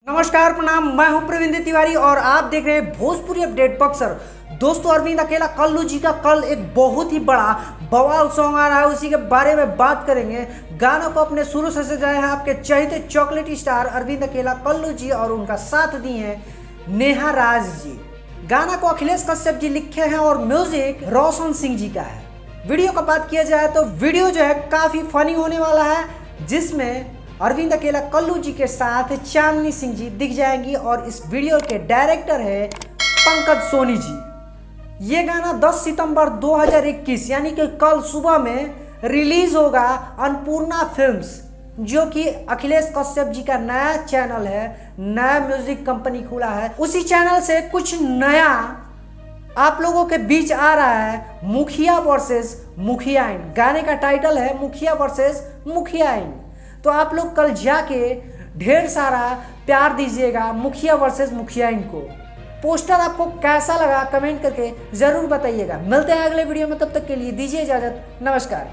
नमस्कार प्रणाम, मैं हूं प्रवीण तिवारी और आप देख रहे हैं भोजपुरी अपडेट बक्सर। दोस्तों, अरविंद अकेला कल्लू जी का कल एक बहुत ही बड़ा बवाल सॉन्ग आ रहा है, उसी के बारे में बात करेंगे। गाना को अपने शुरू से सजाए हैं आपके चहेते चॉकलेट स्टार अरविंद अकेला कल्लू जी और उनका साथ दी है नेहा राज जी। गाना को अखिलेश कश्यप जी लिखे हैं और म्यूजिक रोशन सिंह जी का है। वीडियो का बात किया जाए तो वीडियो जो है काफी फनी होने वाला है, जिसमें अरविंद अकेला कल्लू जी के साथ चांदनी सिंह जी दिख जाएंगी और इस वीडियो के डायरेक्टर है पंकज सोनी जी। ये गाना 10 सितंबर 2021 यानी कि कल सुबह में रिलीज होगा अन्नपूर्णा फिल्म्स, जो कि अखिलेश कश्यप जी का नया चैनल है, नया म्यूजिक कंपनी खुला है। उसी चैनल से कुछ नया आप लोगों के बीच आ रहा है, मुखिया वर्सेस मुखियाइन। गाने का टाइटल है मुखिया वर्सेस मुखियाइन। तो आप लोग कल जाके ढेर सारा प्यार दीजिएगा मुखिया वर्सेस मुखियाइन को। पोस्टर आपको कैसा लगा कमेंट करके जरूर बताइएगा। मिलते हैं अगले वीडियो में, तब तक के लिए दीजिए इजाजत। नमस्कार।